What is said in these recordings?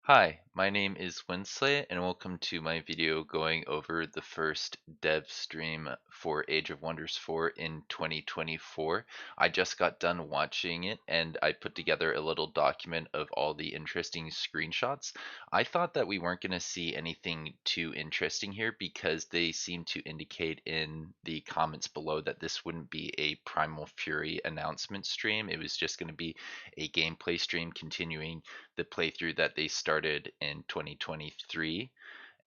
Hi, my name is Winsley, and welcome to my video going over the first dev stream for Age of Wonders 4 in 2024. I just got done watching it, and I put together a little document of all the interesting screenshots. I thought that we weren't going to see anything too interesting here because they seem to indicate in the comments below that this wouldn't be a Primal Fury announcement stream. It was just going to be a gameplay stream continuing the playthrough that they started in 2023.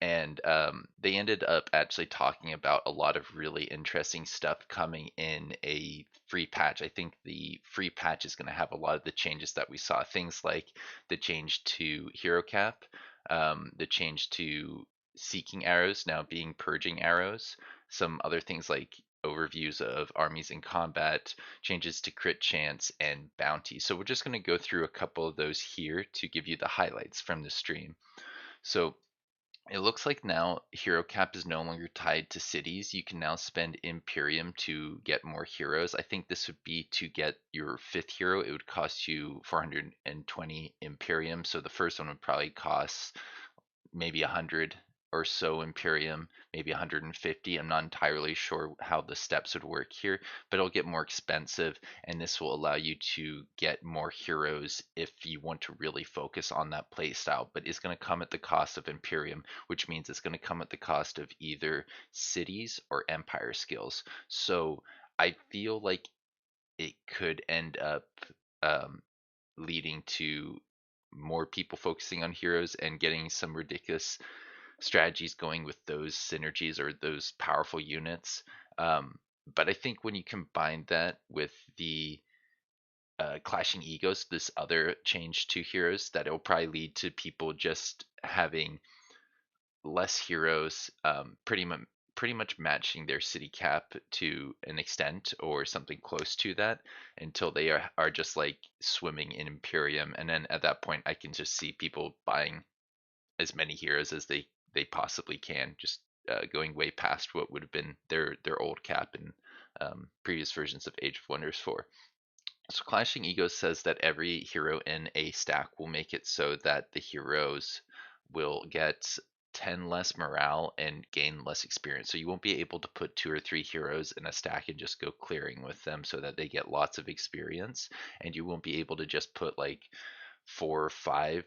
And they ended up actually talking about a lot of really interesting stuff coming in a free patch. I think the free patch is going to have a lot of the changes that we saw. Things like the change to hero cap, the change to seeking arrows now being purging arrows, some other things like overviews of armies in combat, changes to crit chance, and bounty. So we're just going to go through a couple of those here to give you the highlights from the stream. So it looks like now hero cap is no longer tied to cities. You can now spend Imperium to get more heroes. I think this would be to get your fifth hero. It would cost you 420 Imperium. So the first one would probably cost maybe 100 or so Imperium, maybe 150. I'm not entirely sure how the steps would work here, but it'll get more expensive, and this will allow you to get more heroes if you want to really focus on that playstyle. But it's going to come at the cost of Imperium, which means it's going to come at the cost of either cities or Empire skills. So I feel like it could end up um, leading to more people focusing on heroes and getting some ridiculous strategies going with those synergies or those powerful units. But I think when you combine that with the clashing egos, this other change to heroes, that it'll probably lead to people just having less heroes, pretty much matching their city cap to an extent or something close to that until they are just like swimming in Imperium. And then at that point, I can just see people buying as many heroes as they possibly can, just going way past what would have been their old cap in previous versions of Age of Wonders 4. So Clashing Egos says that every hero in a stack will make it so that the heroes will get 10 less morale and gain less experience. So you won't be able to put 2 or 3 heroes in a stack and just go clearing with them so that they get lots of experience. And you won't be able to just put like 4 or 5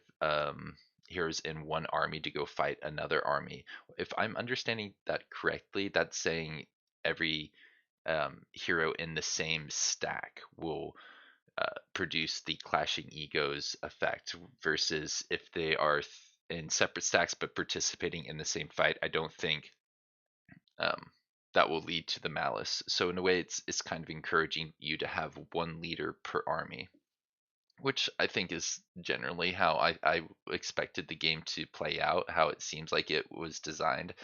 heroes in one army to go fight another army. If I'm understanding that correctly, that's saying every hero in the same stack will produce the clashing egos effect versus if they are in separate stacks but participating in the same fight. I don't think um, that will lead to the malice. So in a way, it's kind of encouraging you to have one leader per army, which I think is generally how I expected the game to play out, how it seems like it was designed.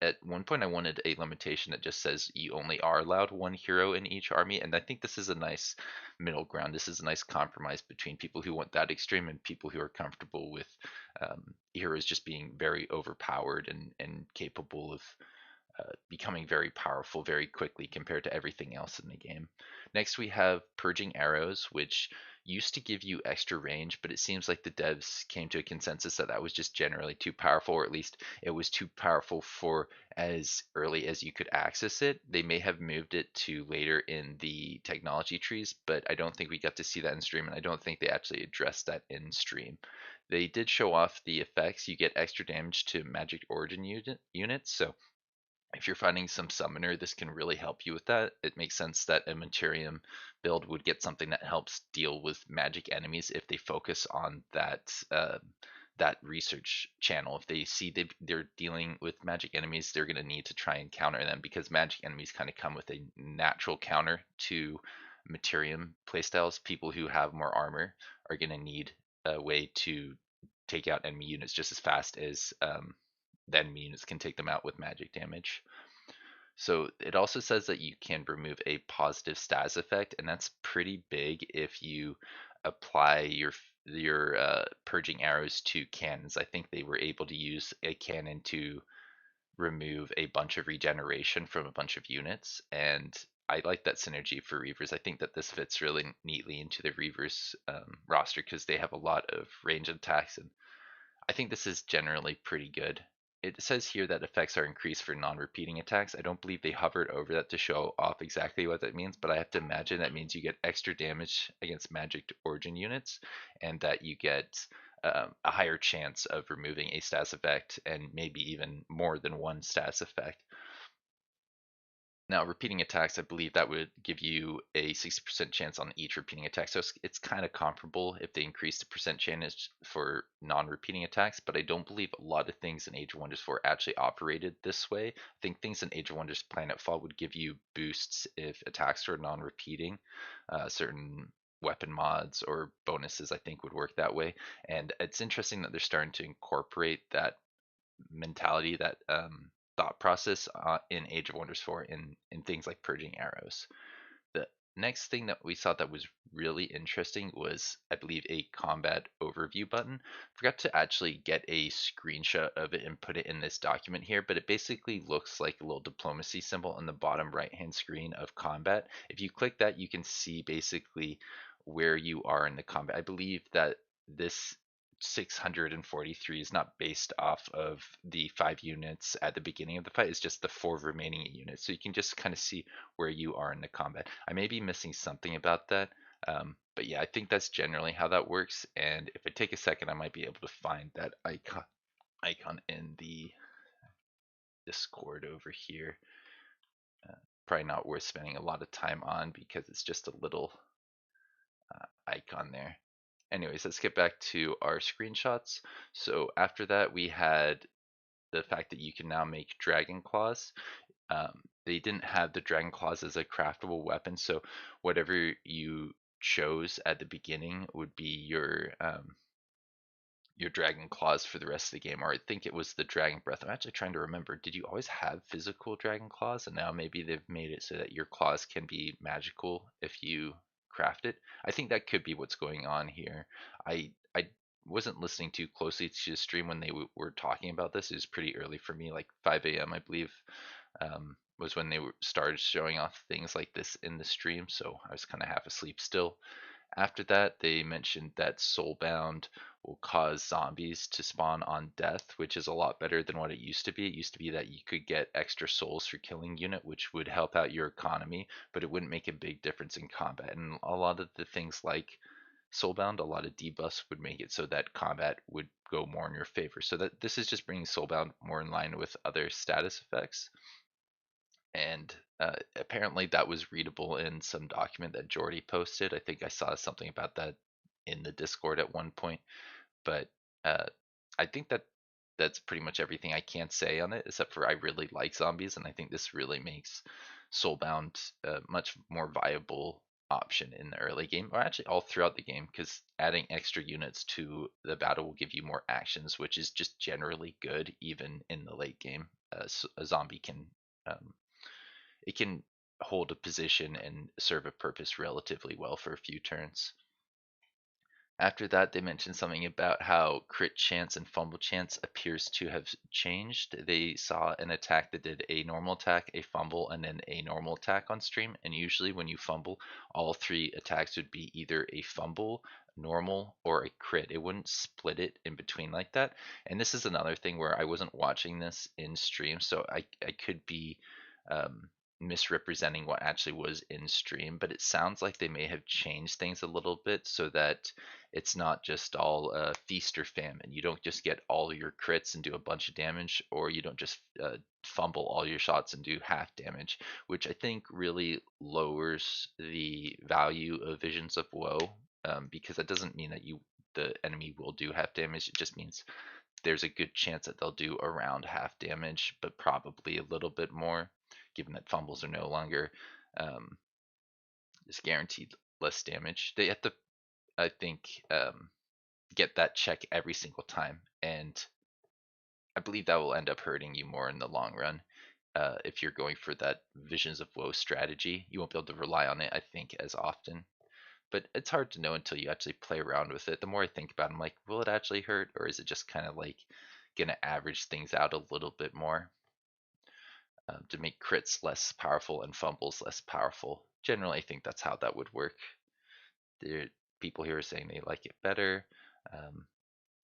At one point, I wanted a limitation that just says you only are allowed one hero in each army, and I think this is a nice middle ground. This is a nice compromise between people who want that extreme and people who are comfortable with heroes just being very overpowered and capable of becoming very powerful very quickly compared to everything else in the game. Next, we have Purging Arrows, which used to give you extra range, but it seems like the devs came to a consensus that that was just generally too powerful, or at least it was too powerful for as early as you could access it. They may have moved it to later in the technology trees, but I don't think we got to see that in stream, and I don't think they actually addressed that in stream. They did show off the effects. You get extra damage to magic origin units, so if you're finding some summoner, this can really help you with that. It makes sense that a Materium build would get something that helps deal with magic enemies if they focus on that research channel. If they see they're dealing with magic enemies, they're going to need to try and counter them because magic enemies kind of come with a natural counter to Materium playstyles. People who have more armor are going to need a way to take out enemy units just as fast as the enemy units can take them out with magic damage. So it also says that you can remove a positive status effect, and that's pretty big if you apply your purging arrows to cannons. I think they were able to use a cannon to remove a bunch of regeneration from a bunch of units, and I like that synergy for Reavers. I think that this fits really neatly into the Reavers roster because they have a lot of range attacks, and I think this is generally pretty good. It says here that effects are increased for non-repeating attacks. I don't believe they hovered over that to show off exactly what that means, but I have to imagine that means you get extra damage against magic origin units, and that you get a higher chance of removing a status effect, and maybe even more than one status effect. Now, repeating attacks, I believe that would give you a 60% chance on each repeating attack. So it's kind of comparable if they increase the percent chance for non-repeating attacks, but I don't believe a lot of things in Age of Wonders 4 actually operated this way. I think things in Age of Wonders Planetfall would give you boosts if attacks were non-repeating. Certain weapon mods or bonuses, I think, would work that way. And it's interesting that they're starting to incorporate that mentality, that thought process in Age of Wonders 4 in things like purging arrows. The next thing that we saw that was really interesting was, I believe, a combat overview button. Forgot to actually get a screenshot of it and put it in this document here, but it basically looks like a little diplomacy symbol on the bottom right hand screen of combat. If you click that, you can see basically where you are in the combat. I believe that this 643 is not based off of the 5 units at the beginning of the fight. It's just the 4 remaining units. So you can just kind of see where you are in the combat. I may be missing something about that. But yeah, I think that's generally how that works. And if I take a second, I might be able to find that icon in the Discord over here. Probably not worth spending a lot of time on because it's just a little icon there. Anyways, let's get back to our screenshots. So after that, we had the fact that you can now make dragon claws. They didn't have the dragon claws as a craftable weapon, so whatever you chose at the beginning would be your dragon claws for the rest of the game, or I think it was the dragon breath. I'm actually trying to remember. Did you always have physical dragon claws, and now maybe they've made it so that your claws can be magical if you craft it? I think that could be what's going on here. I wasn't listening too closely to the stream when they were talking about this. It was pretty early for me, like 5 a.m. I believe, was when they started showing off things like this in the stream. So I was kind of half asleep still. After that, they mentioned that Soulbound will cause zombies to spawn on death, which is a lot better than what it used to be. It used to be that you could get extra souls for killing unit, which would help out your economy, but it wouldn't make a big difference in combat. And a lot of the things like Soulbound, a lot of debuffs would make it so that combat would go more in your favor. So that this is just bringing Soulbound more in line with other status effects. And apparently that was readable in some document that Jordy posted. I think I saw something about that in the Discord at one point, but uh, I think that that's pretty much everything I can say on it, except for I really like zombies, and I think this really makes Soulbound a much more viable option in the early game, or actually all throughout the game, because adding extra units to the battle will give you more actions, which is just generally good even in the late game. A zombie can um, it can hold a position and serve a purpose relatively well for a few turns. After that, they mentioned something about how crit chance and fumble chance appears to have changed. They saw an attack that did a normal attack, a fumble, and then a normal attack on stream. And usually, when you fumble, all 3 attacks would be either a fumble, normal, or a crit. It wouldn't split it in between like that. And this is another thing where I wasn't watching this in stream, so I could be um, misrepresenting what actually was in stream, but it sounds like they may have changed things a little bit so that it's not just all feast or famine. You don't just get all your crits and do a bunch of damage, or you don't just fumble all your shots and do half damage, which I think really lowers the value of Visions of Woe, because that doesn't mean that the enemy will do half damage. It just means there's a good chance that they'll do around half damage, but probably a little bit more, given that fumbles are no longer um, just guaranteed less damage. They have to, I think, get that check every single time, and I believe that will end up hurting you more in the long run. If you're going for that Visions of Woe strategy, you won't be able to rely on it, I think, as often. But it's hard to know until you actually play around with it. The more I think about it, I'm like, will it actually hurt, or is it just kind of like gonna average things out a little bit more? to make crits less powerful and fumbles less powerful. Generally, I think that's how that would work. There, people here are saying they like it better. Um,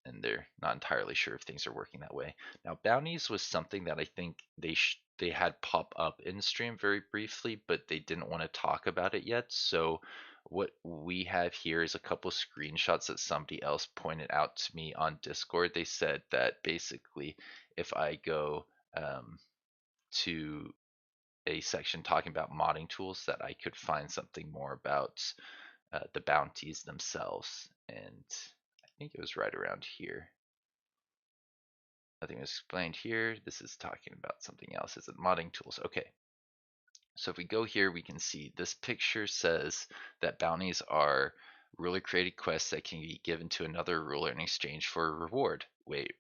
and they're not entirely sure if things are working that way. Now, bounties was something that I think they had pop up in stream very briefly, but they didn't want to talk about it yet. So what we have here is a couple screenshots that somebody else pointed out to me on Discord. They said that basically, if I go to a section talking about modding tools, that I could find something more about the bounties themselves. And I think it was right around here. Nothing was explained here. This is talking about something else. Is it modding tools? Okay. So if we go here, we can see this picture says that bounties are ruler created quests that can be given to another ruler in exchange for a reward. Wait,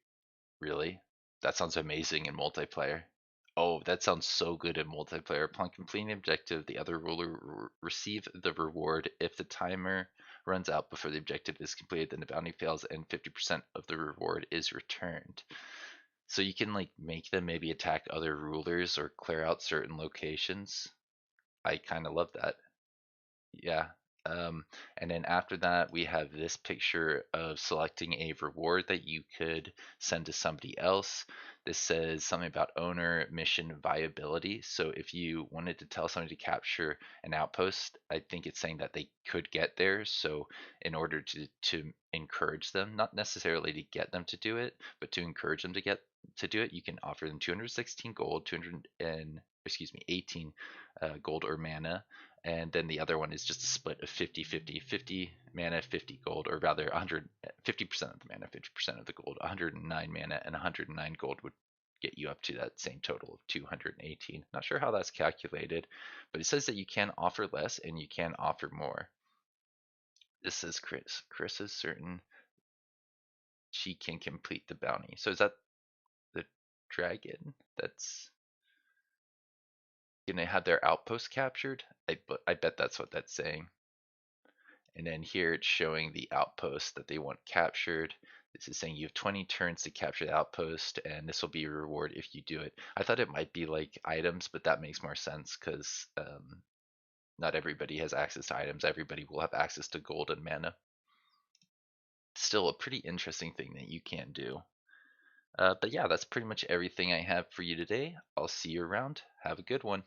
really? That sounds amazing in multiplayer. Oh, that sounds so good in multiplayer. Upon completing the objective, the other ruler will receive the reward. If the timer runs out before the objective is completed, then the bounty fails and 50% of the reward is returned. So you can like make them maybe attack other rulers or clear out certain locations. I kind of love that. Yeah. Um, and then after that, we have this picture of selecting a reward that you could send to somebody else. This says something about owner mission viability. So if you wanted to tell somebody to capture an outpost, I think it's saying that they could get there. So in order to encourage them, not necessarily to get them to do it, but to encourage them to get to do it, you can offer them 216 gold, 200 and excuse me, 18 gold or mana, and then the other one is just a split of 50 mana, 50 gold, or rather 50% of the mana, 50% of the gold. 109 mana and 109 gold would get you up to that same total of 218. Not sure how that's calculated, but it says that you can offer less and you can offer more. This says Chris is certain she can complete the bounty. So is that the dragon that's gonna have their outpost captured? I bet that's what that's saying. And then here it's showing the outpost that they want captured. This is saying you have 20 turns to capture the outpost, and this will be your reward if you do it. I thought it might be like items, but that makes more sense because not everybody has access to items. Everybody will have access to gold and mana. Still a pretty interesting thing that you can do. But yeah, that's pretty much everything I have for you today. I'll see you around. Have a good one.